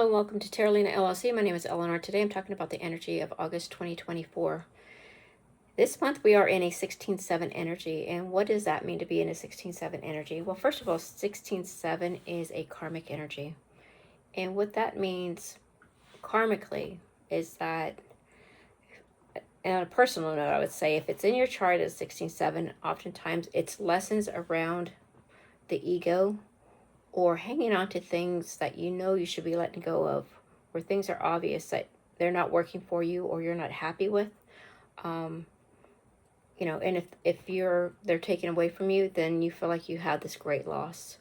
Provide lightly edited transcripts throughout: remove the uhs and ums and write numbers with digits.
and welcome to Terralina LLC. My name is Eleanor. Today I'm talking about the energy of August 2024. This month we are in a 16-7 energy. And what does that mean to be in a 16-7 energy? Well, first of all, 16-7 is a karmic energy. And what that means karmically is that, and on a personal note, I would say if it's in your chart as 16-7, oftentimes it's lessons around the ego or hanging on to things that you know you should be letting go of, where things are obvious that they're not working for you or you're not happy with. And if they're taken away from you, then you feel like you had this great loss.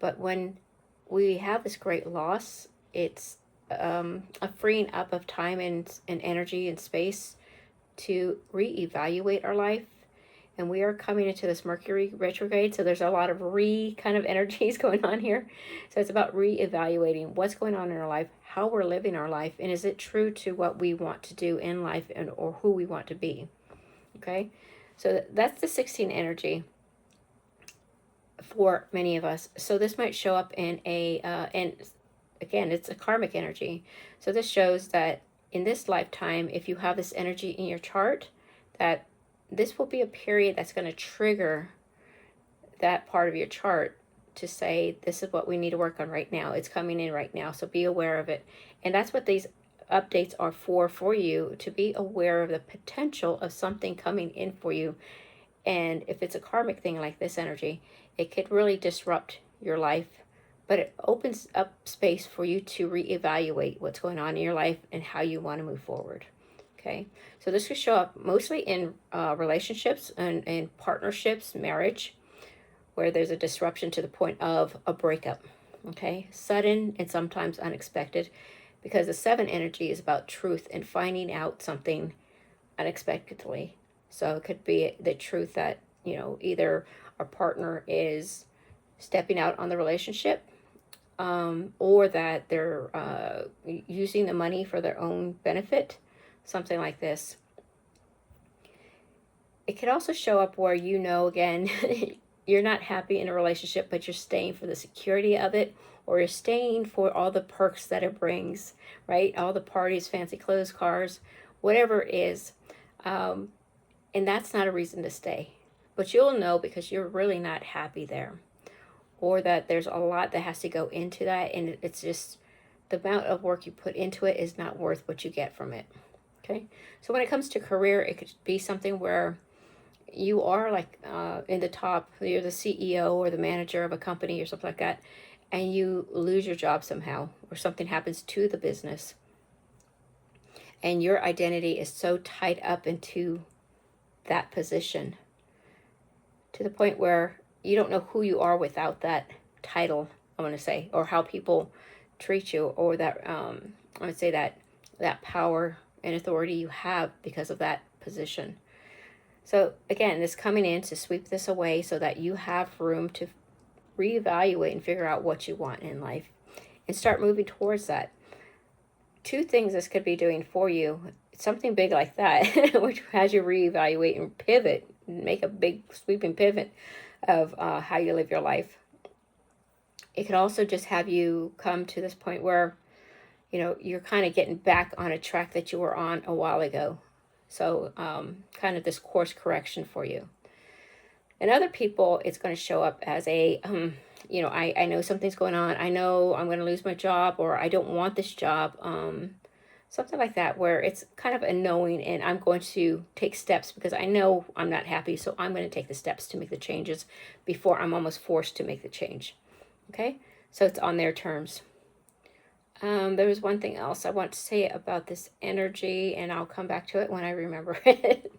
But when we have this great loss, it's a freeing up of time and energy and space to reevaluate our life. And we are coming into this Mercury retrograde, so there's a lot of kind of energies going on here. So it's about reevaluating what's going on in our life, how we're living our life, and is it true to what we want to do in life or who we want to be. Okay, so that's the 16 energy for many of us. So this might show up in and again, it's a karmic energy. So this shows that in this lifetime, if you have this energy in your chart, that this will be a period that's going to trigger that part of your chart to say, this is what we need to work on right now. It's coming in right now. So be aware of it. And that's what these updates are for you, to be aware of the potential of something coming in for you. And if it's a karmic thing like this energy, it could really disrupt your life, but it opens up space for you to reevaluate what's going on in your life and how you want to move forward. Okay, so this could show up mostly in relationships and partnerships, marriage, where there's a disruption to the point of a breakup. Okay, sudden and sometimes unexpected, because the 7 energy is about truth and finding out something unexpectedly. So it could be the truth that, either our partner is stepping out on the relationship, or that they're using the money for their own benefit, something like this. It could also show up where, again, you're not happy in a relationship, but you're staying for the security of it, or you're staying for all the perks that it brings, right? All the parties, fancy clothes, cars, whatever it is. And that's not a reason to stay. But you'll know because you're really not happy there. Or that there's a lot that has to go into that, and it's just the amount of work you put into it is not worth what you get from it. Okay, so when it comes to career, it could be something where you are like in the top, you're the CEO or the manager of a company or something like that, and you lose your job somehow, or something happens to the business, and your identity is so tied up into that position to the point where you don't know who you are without that title, I want to say, or how people treat you, or that I would say that power and authority you have because of that position. So again, this coming in to sweep this away so that you have room to reevaluate and figure out what you want in life and start moving towards that. 2 things this could be doing for you, something big like that, which has you reevaluate and pivot, make a big sweeping pivot of how you live your life. It could also just have you come to this point where, you're kind of getting back on a track that you were on a while ago. So kind of this course correction for you. And other people, it's going to show up as a, I know something's going on. I know I'm going to lose my job, or I don't want this job. Something like that, where it's kind of a knowing, and I'm going to take steps because I know I'm not happy. So I'm going to take the steps to make the changes before I'm almost forced to make the change. Okay, so it's on their terms. There was one thing else I want to say about this energy, and I'll come back to it when I remember it.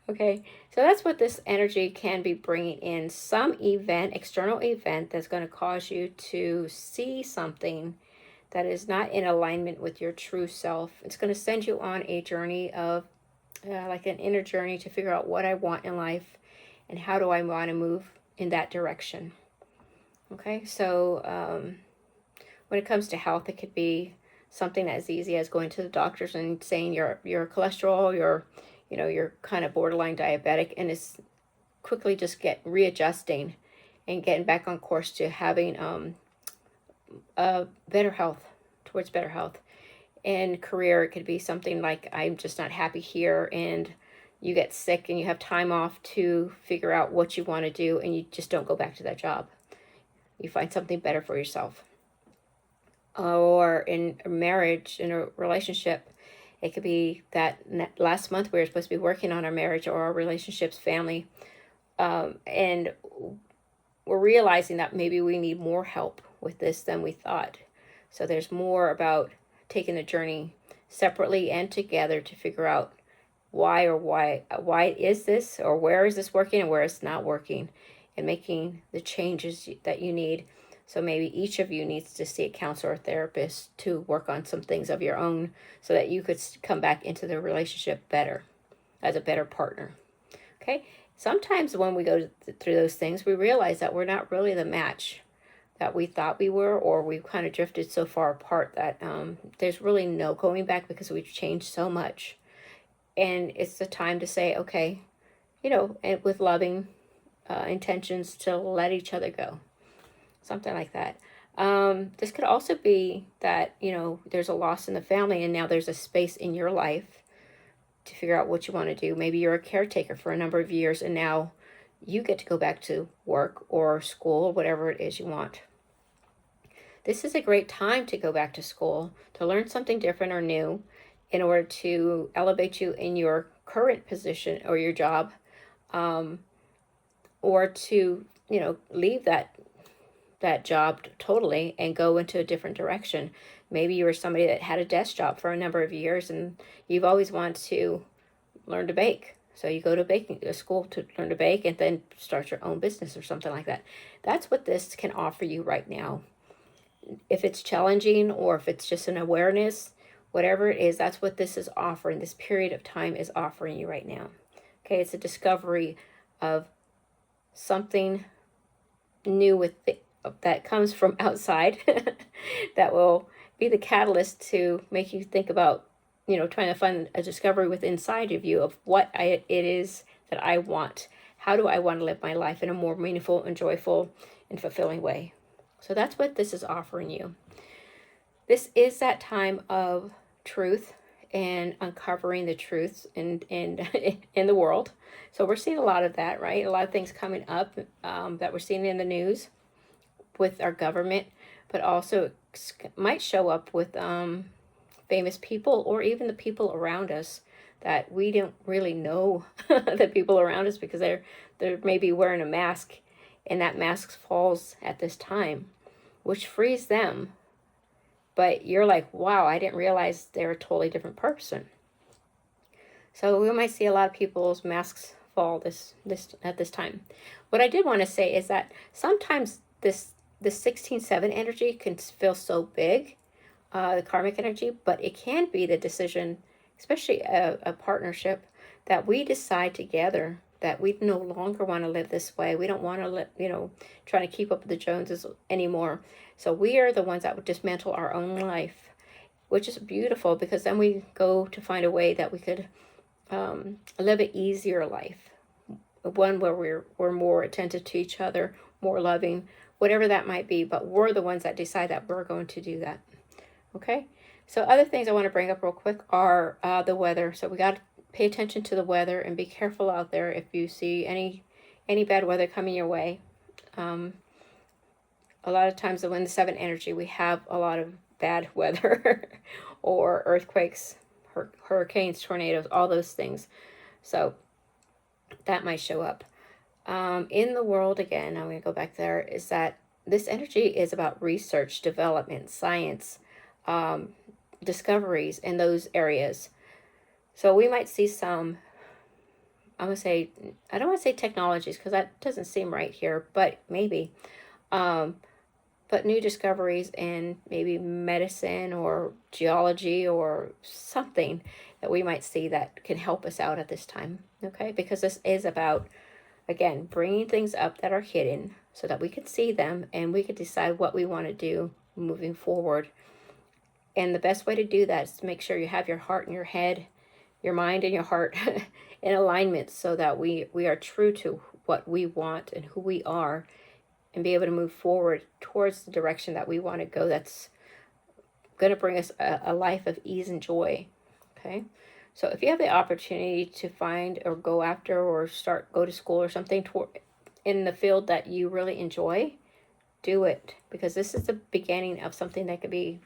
Okay, so that's what this energy can be bringing in. Some event, external event, that's going to cause you to see something that is not in alignment with your true self. It's going to send you on a journey of like an inner journey to figure out what I want in life and how do I want to move in that direction. Okay, so when it comes to health, it could be something as easy as going to the doctors and saying your cholesterol, you're kind of borderline diabetic, and it's quickly just readjusting and getting back on course to having better health, towards better health. In career, it could be something like, I'm just not happy here, and you get sick and you have time off to figure out what you want to do, and you just don't go back to that job. You find something better for yourself. Or in a marriage, in a relationship, it could be that last month we were supposed to be working on our marriage or our relationships, family, and we're realizing that maybe we need more help with this than we thought. So there's more about taking the journey separately and together to figure out why is this, or where is this working and where it's not working, and making the changes that you need. So maybe each of you needs to see a counselor or therapist to work on some things of your own so that you could come back into the relationship better, as a better partner. Okay? Sometimes when we go through those things, we realize that we're not really the match that we thought we were, or we've kind of drifted so far apart that there's really no going back because we've changed so much. And it's the time to say, okay, and with loving intentions, to let each other go. Something like that. This could also be that, there's a loss in the family, and now there's a space in your life to figure out what you want to do. Maybe you're a caretaker for a number of years, and now you get to go back to work or school, whatever it is you want. This is a great time to go back to school, to learn something different or new in order to elevate you in your current position or your job, or to, leave that job totally and go into a different direction. Maybe you were somebody that had a desk job for a number of years and you've always wanted to learn to bake. So you go to baking school to learn to bake and then start your own business or something like that. That's what this can offer you right now. If it's challenging or if it's just an awareness, whatever it is, that's what this is offering. This period of time is offering you right now. Okay, it's a discovery of something new that comes from outside that will be the catalyst to make you think about, trying to find a discovery within inside of you of what it is that I want. How do I want to live my life in a more meaningful and joyful and fulfilling way? So that's what this is offering you. This is that time of truth and uncovering the truths in in the world. So we're seeing a lot of that, right? A lot of things coming up that we're seeing in the news with our government, but also might show up with famous people or even the people around us that we don't really know the people around us because they're maybe wearing a mask, and that mask falls at this time, which frees them. But you're like, wow, I didn't realize they're a totally different person. So we might see a lot of people's masks fall this at this time. What I did want to say is that sometimes this 16-7 energy can feel so big, the karmic energy, but it can be the decision, especially a partnership, that we decide together that we no longer want to live this way. We don't want to try to keep up with the Joneses anymore. So we are the ones that would dismantle our own life, which is beautiful because then we go to find a way that we could live an easier life, one where we're more attentive to each other, more loving, whatever that might be. But we're the ones that decide that we're going to do that. Okay. So other things I want to bring up real quick are the weather. So we got to pay attention to the weather and be careful out there if you see any bad weather coming your way. A lot of times when the 7 energy, we have a lot of bad weather or earthquakes, hurricanes, tornadoes, all those things. So that might show up. In the world, again, I'm going to go back there, is that this energy is about research, development, science, discoveries in those areas. So we might see some, I don't want to say technologies because that doesn't seem right here, but maybe. But new discoveries in maybe medicine or geology or something that we might see that can help us out at this time, okay? Because this is about, again, bringing things up that are hidden so that we could see them and we could decide what we want to do moving forward. And the best way to do that is to make sure you have your heart and your head, your mind and your heart in alignment so that we are true to what we want and who we are, and be able to move forward towards the direction that we want to go that's going to bring us a life of ease and joy. Okay. So if you have the opportunity to find or go after or go to school or something in the field that you really enjoy, do it, because this is the beginning of something that could be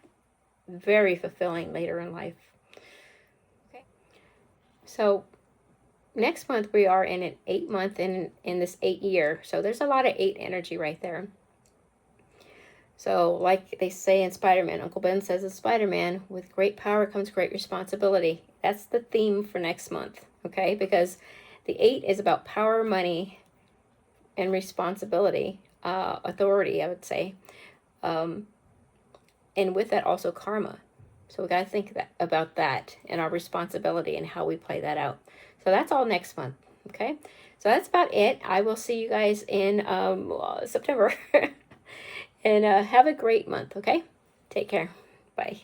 very fulfilling later in life. Okay. So next month we are in an 8-month in this 8-year. So there's a lot of 8 energy right there. So like they say in Spider-Man, Uncle Ben says in Spider-Man, with great power comes great responsibility. That's the theme for next month, okay? Because the 8 is about power, money, and responsibility, authority, I would say. And with that also karma. So we got to think about that and our responsibility and how we play that out. So that's all next month, okay? So that's about it. I will see you guys in September. And have a great month, okay? Take care. Bye.